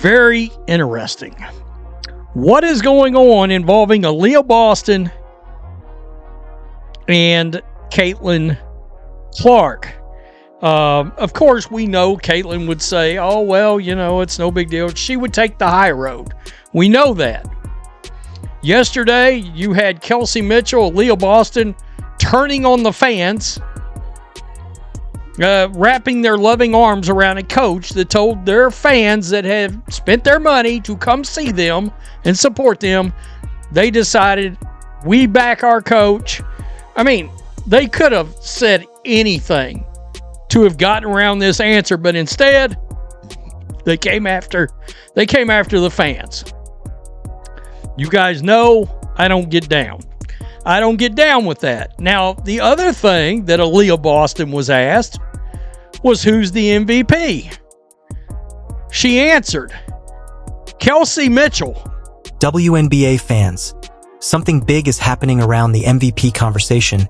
Very interesting. What is going on involving Aliyah Boston and Caitlin Clark? Of course, we know Caitlin would say, oh, well, it's no big deal. She would take the high road. We know that. Yesterday, you had Kelsey Mitchell, Aliyah Boston, turning on the fans, wrapping their loving arms around a coach that told their fans that have spent their money to come see them and support them, they decided, we back our coach. I mean, they could have said anything to have gotten around this answer, but instead, they came after the fans. You guys know I don't get down. I don't get down with that. Now, the other thing that Aliyah Boston was asked was, who's the MVP? She answered, Kelsey Mitchell. WNBA fans, something big is happening around the MVP conversation,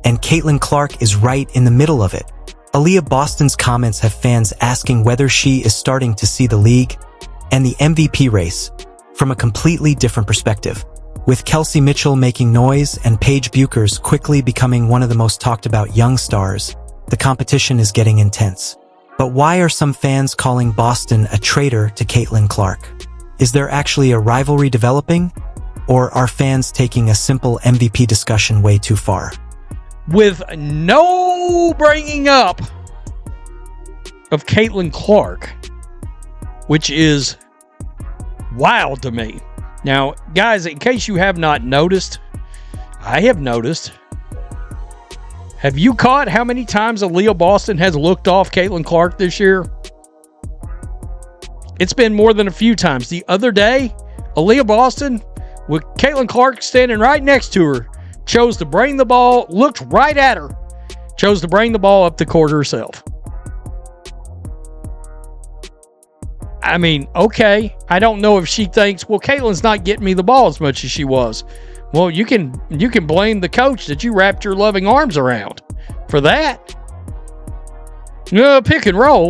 and Caitlin Clark is right in the middle of it. Aliyah Boston's comments have fans asking whether she is starting to see the league and the MVP race from a completely different perspective. With Kelsey Mitchell making noise and Paige Bueckers quickly becoming one of the most talked about young stars, the competition is getting intense. But why are some fans calling Boston a traitor to Caitlin Clark? Is there actually a rivalry developing? Or are fans taking a simple MVP discussion way too far? With no bringing up of Caitlin Clark, which is wild to me. Now, guys, in case you have not noticed, I have noticed. Have you caught how many times Aliyah Boston has looked off Caitlin Clark this year? It's been more than a few times. The other day, Aliyah Boston, with Caitlin Clark standing right next to her, chose to bring the ball, looked right at her, chose to bring the ball up the court herself. I mean, okay, I don't know if she thinks, well, Caitlin's not getting me the ball as much as she was. Well, you can blame the coach that you wrapped your loving arms around for that. Pick and roll.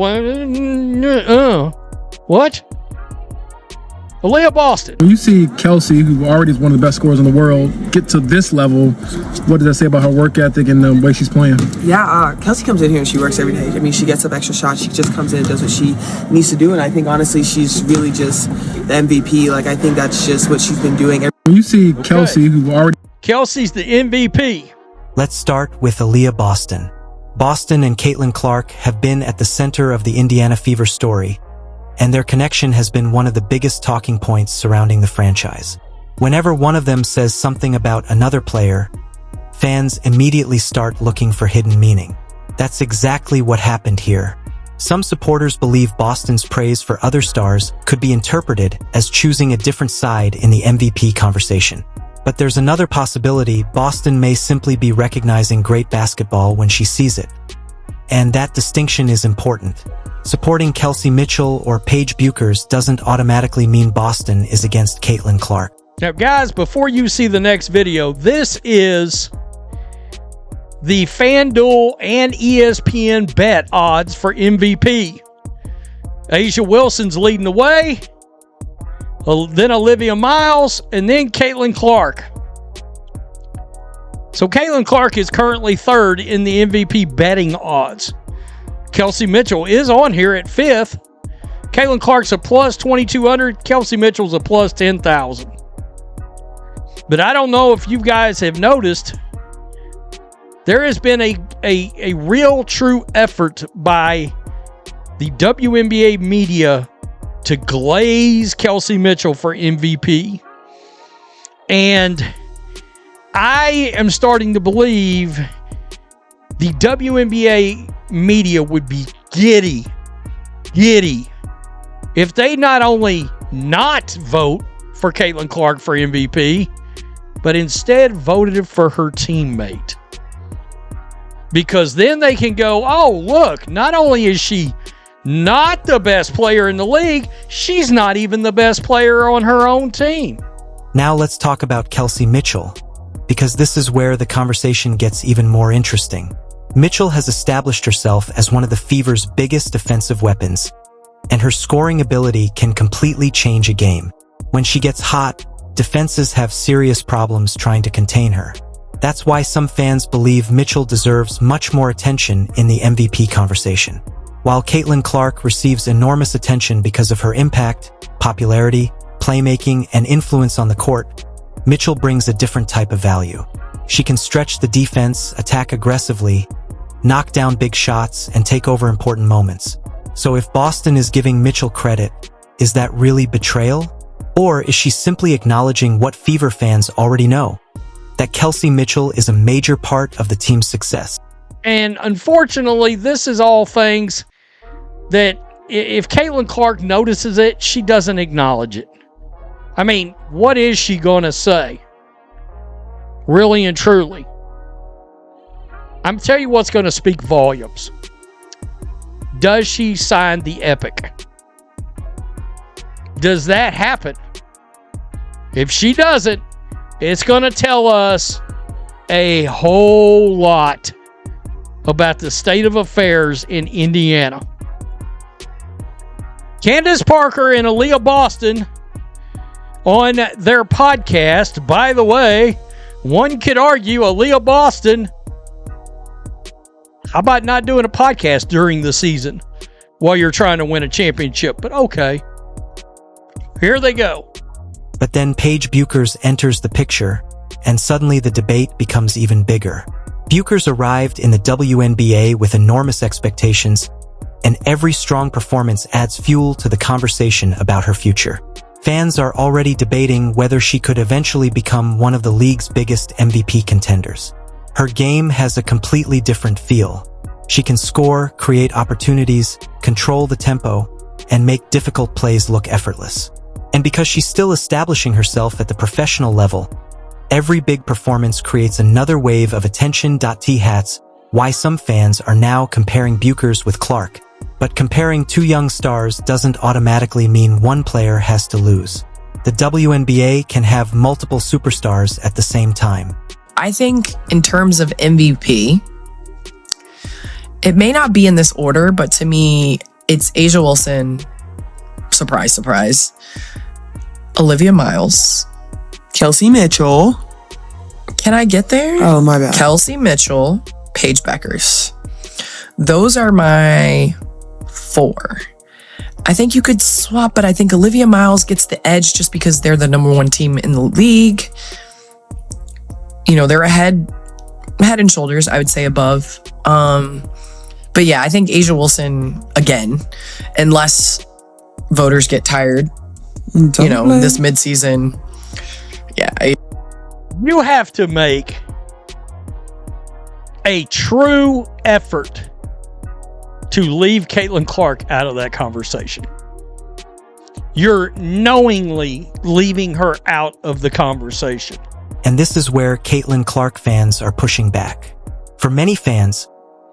What? Aliyah Boston. When you see Kelsey, who already is one of the best scorers in the world, get to this level, what does that say about her work ethic and the way she's playing? Yeah, Kelsey comes in here and she works every day. I mean, she gets up extra shots. She just comes in and does what she needs to do. And I think, honestly, she's really just the MVP. Like, I think that's just what she's been doing. When you see Kelsey, who already... Kelsey's the MVP. Let's start with Aliyah Boston. Boston and Caitlin Clark have been at the center of the Indiana Fever story, and their connection has been one of the biggest talking points surrounding the franchise. Whenever one of them says something about another player, fans immediately start looking for hidden meaning. That's exactly what happened here. Some supporters believe Boston's praise for other stars could be interpreted as choosing a different side in the MVP conversation. But there's another possibility: Boston may simply be recognizing great basketball when she sees it. And that distinction is important. Supporting Kelsey Mitchell or Paige Bueckers doesn't automatically mean Boston is against Caitlin Clark. Now, guys, before you see the next video, this is the FanDuel and ESPN bet odds for MVP. A'ja Wilson's leading the way, then Olivia Miles, and then Caitlin Clark. So Caitlin Clark is currently third in the MVP betting odds. Kelsey Mitchell is on here at fifth. Caitlin Clark's a plus 2,200. Kelsey Mitchell's a plus 10,000. But I don't know if you guys have noticed, there has been a real true effort by the WNBA media to glaze Kelsey Mitchell for MVP. And I am starting to believe the WNBA media would be giddy if they not only not vote for Caitlin Clark for MVP, but instead voted for her teammate. Because then they can go, oh, look, not only is she not the best player in the league, she's not even the best player on her own team. Now let's talk about Kelsey Mitchell, because this is where the conversation gets even more interesting. Mitchell has established herself as one of the Fever's biggest defensive weapons, and her scoring ability can completely change a game. When she gets hot, defenses have serious problems trying to contain her. That's why some fans believe Mitchell deserves much more attention in the MVP conversation. While Caitlin Clark receives enormous attention because of her impact, popularity, playmaking, and influence on the court, Mitchell brings a different type of value. She can stretch the defense, attack aggressively, knock down big shots, and take over important moments. So if Boston is giving Mitchell credit, is that really betrayal? Or is she simply acknowledging what Fever fans already know? That Kelsey Mitchell is a major part of the team's success. And unfortunately, this is all things that if Caitlin Clark notices it, she doesn't acknowledge it. I mean, what is she going to say? Really and truly. I'm telling you what's going to speak volumes. Does she sign the Epic? Does that happen? If she doesn't, it's going to tell us a whole lot about the state of affairs in Indiana. Candace Parker and Aliyah Boston on their podcast. By the way, one could argue Aliyah Boston, how about not doing a podcast during the season while you're trying to win a championship? But okay, here they go. But then Paige Bueckers enters the picture, and suddenly the debate becomes even bigger. Bueckers arrived in the WNBA with enormous expectations, and every strong performance adds fuel to the conversation about her future. Fans are already debating whether she could eventually become one of the league's biggest MVP contenders. Her game has a completely different feel. She can score, create opportunities, control the tempo, and make difficult plays look effortless. And because she's still establishing herself at the professional level, every big performance creates another wave of attention. T-hats, why some fans are now comparing Bueckers with Clark. But comparing two young stars doesn't automatically mean one player has to lose. The WNBA can have multiple superstars at the same time. I think in terms of MVP, it may not be in this order, but to me, it's A'ja Wilson, surprise, surprise, Olivia Miles, Kelsey Mitchell. Can I get there? Oh, my bad. Kelsey Mitchell, Paige Bueckers. Those are my 4. I think you could swap, but I think Olivia Miles gets the edge just because they're the number 1 team in the league. You know, they're head and shoulders, I would say, above. But yeah, I think A'ja Wilson, again, unless voters get tired, this midseason. Yeah. You have to make a true effort to leave Caitlin Clark out of that conversation. You're knowingly leaving her out of the conversation. And this is where Caitlin Clark fans are pushing back. For many fans,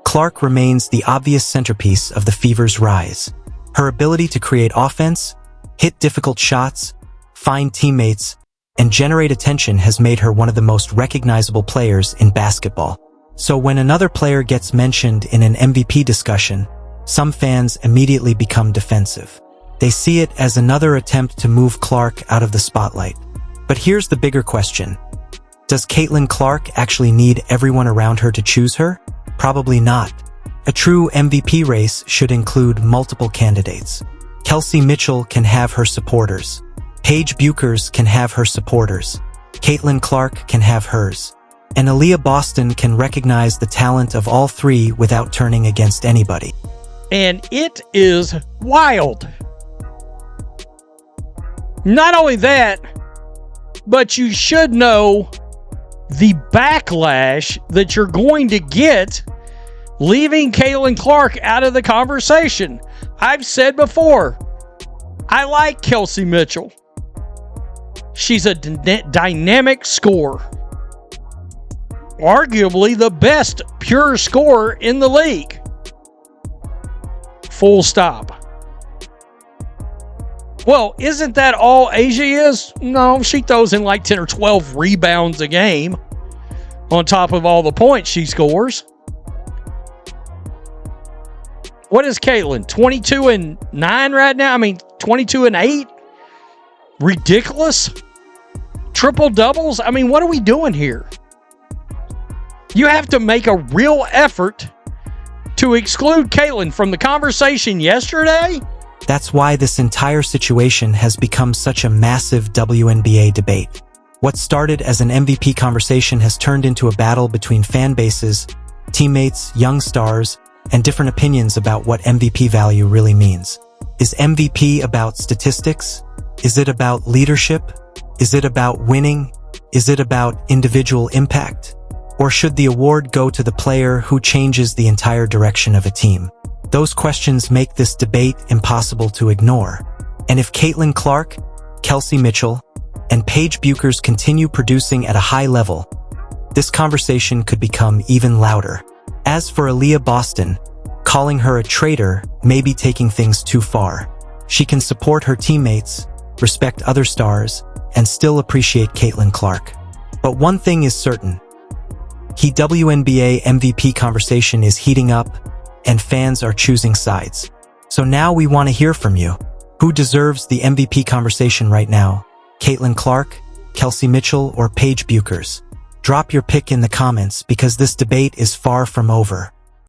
Clark remains the obvious centerpiece of the Fever's rise. Her ability to create offense, hit difficult shots, find teammates, and generate attention has made her one of the most recognizable players in basketball. So when another player gets mentioned in an MVP discussion, some fans immediately become defensive. They see it as another attempt to move Clark out of the spotlight. But here's the bigger question. Does Caitlin Clark actually need everyone around her to choose her? Probably not. A true MVP race should include multiple candidates. Kelsey Mitchell can have her supporters. Paige Bueckers can have her supporters. Caitlin Clark can have hers. And Aliyah Boston can recognize the talent of all 3 without turning against anybody. And it is wild. Not only that, but you should know the backlash that you're going to get leaving Caitlin Clark out of the conversation. I've said before, I like Kelsey Mitchell. She's a dynamic scorer. Arguably the best pure scorer in the league. Full stop. Well, isn't that all A'ja is? No, she throws in like 10 or 12 rebounds a game on top of all the points she scores. What is Caitlin? 22-9 right now? I mean, 22-8? Ridiculous. Triple doubles? I mean, what are we doing here? You have to make a real effort to exclude Caitlin from the conversation yesterday. That's why this entire situation has become such a massive WNBA debate. What started as an MVP conversation has turned into a battle between fan bases, teammates, young stars, and different opinions about what MVP value really means. Is MVP about statistics? Is it about leadership? Is it about winning? Is it about individual impact? Or should the award go to the player who changes the entire direction of a team? Those questions make this debate impossible to ignore. And if Caitlin Clark, Kelsey Mitchell, and Paige Bueckers continue producing at a high level, this conversation could become even louder. As for Aliyah Boston, calling her a traitor may be taking things too far. She can support her teammates, respect other stars, and still appreciate Caitlin Clark. But one thing is certain. The WNBA MVP conversation is heating up, and fans are choosing sides. So now we want to hear from you. Who deserves the MVP conversation right now? Caitlin Clark, Kelsey Mitchell, or Paige Bueckers? Drop your pick in the comments because this debate is far from over.